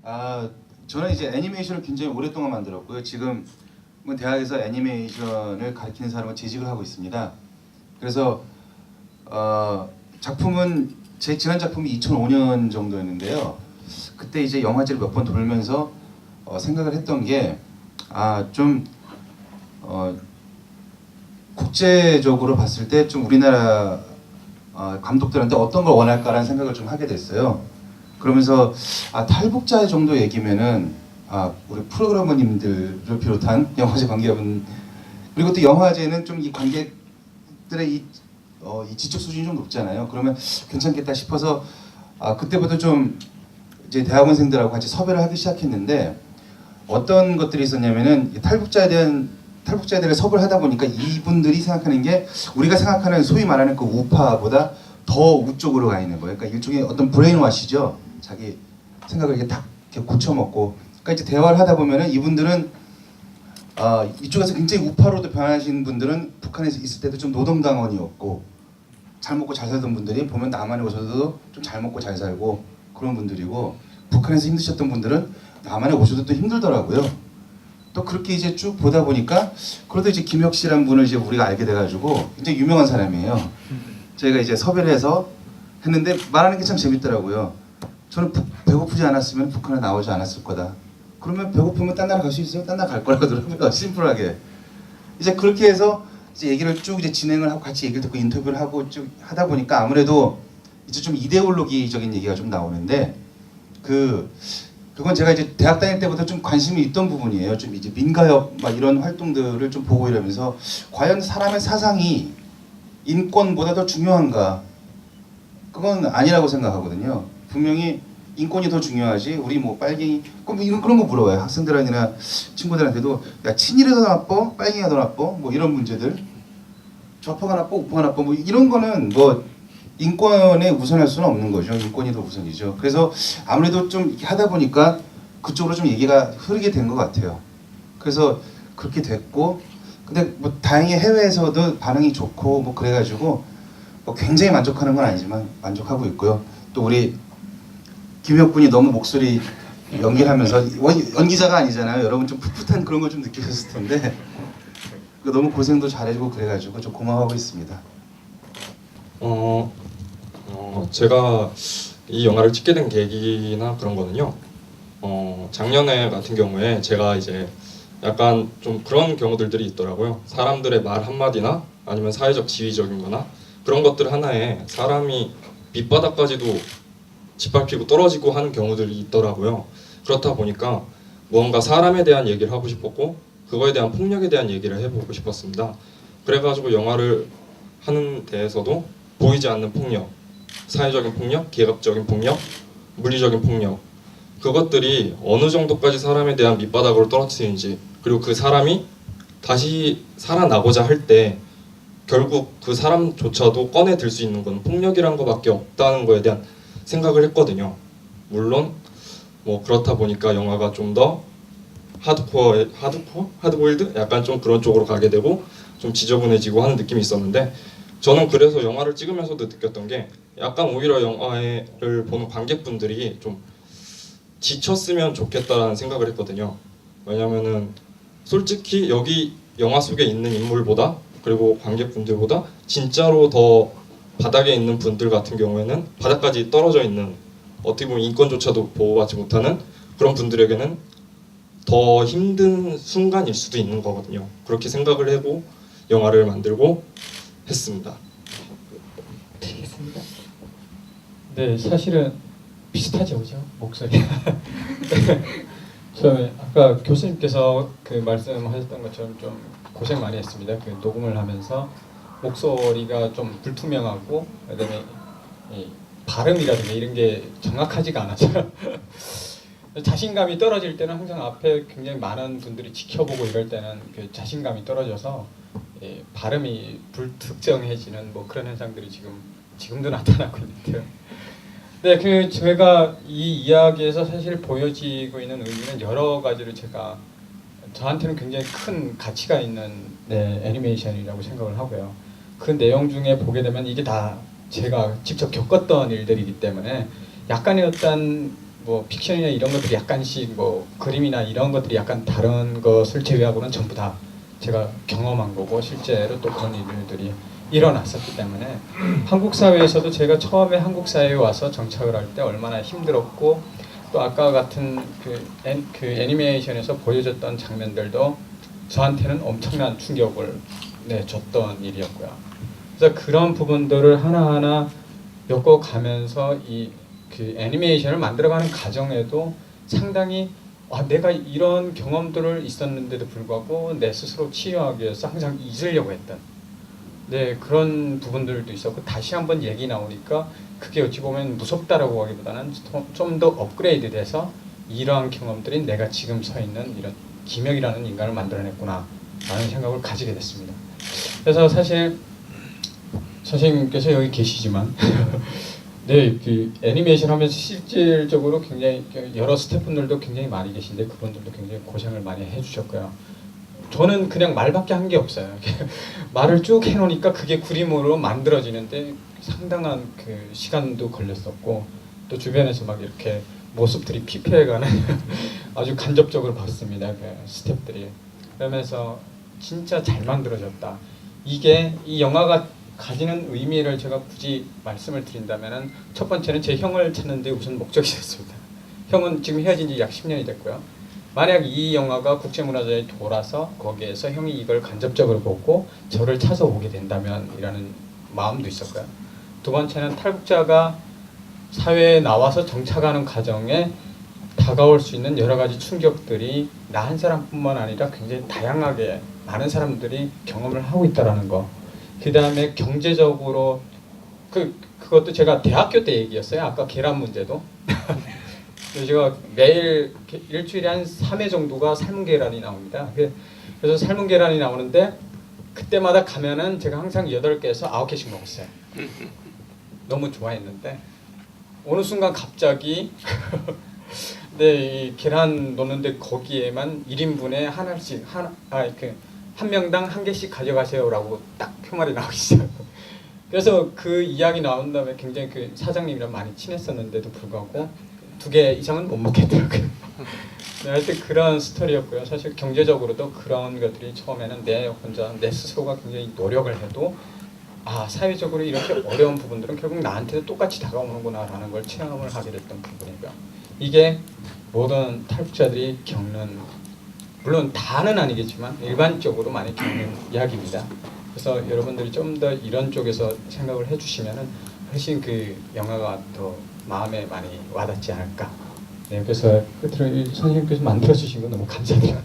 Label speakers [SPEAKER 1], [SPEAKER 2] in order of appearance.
[SPEAKER 1] 아, 저는 이제 애니메이션을 굉장히 오랫동안 만들었고요. 지금은 대학에서 애니메이션을 가르치는 사람을 재직을 하고 있습니다. 그래서 작품은 제 지난 작품이 2005년 정도였는데요. 그때 이제 영화제를 몇 번 돌면서 생각을 했던 게 좀 국제적으로 봤을 때 좀 우리나라 감독들한테 어떤 걸 원할까라는 생각을 좀 하게 됐어요. 그러면서 탈북자 정도 얘기면은 우리 프로그래머님들을 비롯한 영화제 관계자분 그리고 또 영화제는 좀 이 관객들의 이 지적 수준이 좀 높잖아요. 그러면 괜찮겠다 싶어서 그때부터 좀 이제 대학원생들하고 같이 섭외를 하기 시작했는데 어떤 것들이 있었냐면은 탈북자들을 섭외를 하다 보니까 이분들이 생각하는 게 우리가 생각하는 소위 말하는 그 우파보다 더 우쪽으로 가 있는 거예요. 그러니까 일종의 어떤 브레인워시죠. 자기 생각을 이렇게 딱 이렇게 고쳐먹고. 그러니까 이제 대화를 하다 보면은 이분들은 이쪽에서 굉장히 우파로도 변하신 분들은 북한에서 있을 때도 좀 노동당원이었고 잘 먹고 잘 살던 분들이 보면 남한에 오셔도 좀 잘 먹고 잘 살고 그런 분들이고 북한에서 힘드셨던 분들은 남한에 오셔도 또 힘들더라고요. 또 그렇게 이제 쭉 보다 보니까 그래도 이제 김혁 씨라는 분을 이제 우리가 알게 돼가지고 굉장히 유명한 사람이에요. 저희가 이제 섭외를 해서 했는데 말하는 게 참 재밌더라고요. 저는 배고프지 않았으면 북한에 나오지 않았을 거다. 그러면 배고프면 딴 나라 갈 수 있어요? 딴 나라 갈 거라고 그러더라고요. 심플하게. 이제 그렇게 해서 이제 얘기를 쭉 이제 진행을 하고 같이 얘기를 듣고 인터뷰를 하고 쭉 하다 보니까 아무래도 이제 좀 이데올로기적인 얘기가 좀 나오는데 그건 제가 이제 대학 다닐 때부터 좀 관심이 있던 부분이에요. 좀 이제 민가협 막 이런 활동들을 좀 보고 이러면서 과연 사람의 사상이 인권보다 더 중요한가? 그건 아니라고 생각하거든요. 분명히 인권이 더 중요하지. 우리 뭐 빨갱이 그런 거 물어봐요. 학생들이나 친구들한테도 야 친일이 더 나빠? 빨갱이가 더 나빠? 뭐 이런 문제들. 좌파가 나빠? 우파가 나빠? 뭐 이런 거는 뭐 인권에 우선할 수는 없는 거죠. 인권이 더 우선이죠. 그래서 아무래도 좀 이렇게 하다 보니까 그쪽으로 좀 얘기가 흐르게 된 것 같아요. 그래서 그렇게 됐고, 근데 뭐 다행히 해외에서도 반응이 좋고 뭐 그래가지고 뭐 굉장히 만족하는 건 아니지만 만족하고 있고요. 또 우리 김혁 군이 너무 목소리 연기를 하면서 연기자가 아니잖아요. 여러분 좀 풋풋한 그런 걸 좀 느끼셨을 텐데 너무 고생도 잘해주고 그래가지고 좀 고마워하고 있습니다.
[SPEAKER 2] 제가 이 영화를 찍게 된 계기나 그런 거는요. 작년에 같은 경우에 제가 이제 약간 좀 그런 경우들이 있더라고요. 사람들의 말 한마디나 아니면 사회적 지위적인 거나 그런 것들 하나에 사람이 밑바닥까지도 짓밟히고 떨어지고 하는 경우들이 있더라고요. 그렇다 보니까 무언가 사람에 대한 얘기를 하고 싶었고 그거에 대한 폭력에 대한 얘기를 해보고 싶었습니다. 그래가지고 영화를 하는 데에서도 보이지 않는 폭력, 사회적인 폭력, 계급적인 폭력, 물리적인 폭력 그것들이 어느 정도까지 사람에 대한 밑바닥으로 떨어뜨리는지 그리고 그 사람이 다시 살아나고자 할 때 결국 그 사람조차도 꺼내들 수 있는 건 폭력이란 것밖에 없다는 거에 대한 생각을 했거든요. 물론 뭐 그렇다 보니까 영화가 좀 더 하드보일드? 약간 좀 그런 쪽으로 가게 되고 좀 지저분해지고 하는 느낌이 있었는데 저는 그래서 영화를 찍으면서도 느꼈던 게 약간 오히려 영화를 보는 관객분들이 좀 지쳤으면 좋겠다라는 생각을 했거든요. 왜냐면은 솔직히 여기 영화 속에 있는 인물보다 그리고 관객분들보다 진짜로 더 바닥에 있는 분들 같은 경우에는 바닥까지 떨어져 있는 어떻게 보면 인권조차도 보호받지 못하는 그런 분들에게는 더 힘든 순간일 수도 있는 거거든요. 그렇게 생각을 하고 영화를 만들고 했습니다.
[SPEAKER 3] 드리겠습니다. 네, 사실은 비슷하죠, 그죠? 목소리. 저 아까 교수님께서 그 말씀하셨던 것처럼 좀 고생 많이 했습니다. 그 녹음을 하면서 목소리가 좀 불투명하고 그다음에 이 발음이라든가 이런 게 정확하지가 않아서요. 자신감이 떨어질 때는 항상 앞에 굉장히 많은 분들이 지켜보고 이럴 때는 그 자신감이 떨어져서 발음이 불특정해지는 뭐 그런 현상들이 지금도 나타나고 있는데요. 네, 그 제가 이 이야기에서 사실 보여지고 있는 의미는 여러 가지로 저한테는 굉장히 큰 가치가 있는 애니메이션이라고 생각을 하고요. 그 내용 중에 보게 되면 이게 다 제가 직접 겪었던 일들이기 때문에 약간의 어떤 뭐 픽션이나 이런 것들이 약간씩 뭐 그림이나 이런 것들이 약간 다른 것을 제외하고는 전부 다 제가 경험한 거고 실제로 또 그런 일들이 일어났었기 때문에 한국 사회에서도 제가 처음에 한국 사회에 와서 정착을 할 때 얼마나 힘들었고 또 아까 같은 그 애니메이션에서 보여줬던 장면들도 저한테는 엄청난 충격을 줬던 일이었고요. 그래서 그런 부분들을 하나하나 엮어가면서 이 그 애니메이션을 만들어가는 과정에도 상당히 내가 이런 경험들을 있었는데도 불구하고 내 스스로 치유하기 위해서 항상 잊으려고 했던 그런 부분들도 있었고 다시 한번 얘기 나오니까 그게 어찌 보면 무섭다라고 하기보다는 좀 더 업그레이드 돼서 이러한 경험들이 내가 지금 서 있는 이런 김혁이라는 인간을 만들어냈구나 라는 생각을 가지게 됐습니다. 그래서 사실 선생님께서 여기 계시지만 그 애니메이션 하면서 실질적으로 굉장히 여러 스태프분들도 굉장히 많이 계신데 그분들도 굉장히 고생을 많이 해주셨고요. 저는 그냥 말밖에 한 게 없어요. 말을 쭉 해놓으니까 그게 그림으로 만들어지는데 상당한 그 시간도 걸렸었고 또 주변에서 막 이렇게 모습들이 피폐해가는 아주 간접적으로 봤습니다. 그 스태프들이. 그러면서 진짜 잘 만들어졌다. 이게 이 영화가 가지는 의미를 제가 굳이 말씀을 드린다면은 첫 번째는 제 형을 찾는 데 우선 목적이 됐습니다. 형은 지금 헤어진 지 약 10년이 됐고요. 만약 이 영화가 국제문화재에 돌아서 거기에서 형이 이걸 간접적으로 보고 저를 찾아오게 된다면 이라는 마음도 있었고요. 두 번째는 탈북자가 사회에 나와서 정착하는 과정에 다가올 수 있는 여러 가지 충격들이 나 한 사람뿐만 아니라 굉장히 다양하게 많은 사람들이 경험을 하고 있다는 거. 그 다음에 경제적으로 그것도 제가 대학교 때 얘기였어요. 아까 계란 문제도. 제가 매일 일주일에 한 3회 정도가 삶은 계란이 나옵니다. 그래서 삶은 계란이 나오는데 그때마다 가면은 제가 항상 8개에서 9개씩 먹었어요. 너무 좋아했는데 어느 순간 갑자기 이 계란 놓는데 거기에만 1인분에 하나씩 한 명당 1개씩 가져가세요라고 딱 표말이 나오기 시작해요. 그래서 그 이야기 나온 다음에 굉장히 그 사장님이랑 많이 친했었는데도 불구하고 2개 이상은 못 먹겠더라고요. 하여튼 그런 스토리였고요. 사실 경제적으로도 그런 것들이 처음에는 내 스스로가 굉장히 노력을 해도 사회적으로 이렇게 어려운 부분들은 결국 나한테도 똑같이 다가오는구나 라는 걸 체험을 하게 됐던 부분이고요. 이게 모든 탈북자들이 겪는, 물론 다는 아니겠지만 일반적으로 많이 겪는 이야기입니다. 그래서 여러분들이 좀 더 이런 쪽에서 생각을 해주시면은 훨씬 그 영화가 더 마음에 많이 와닿지 않을까. 그래서 끝으로 선생님께서 만들어주신 거 너무 감사드립니다.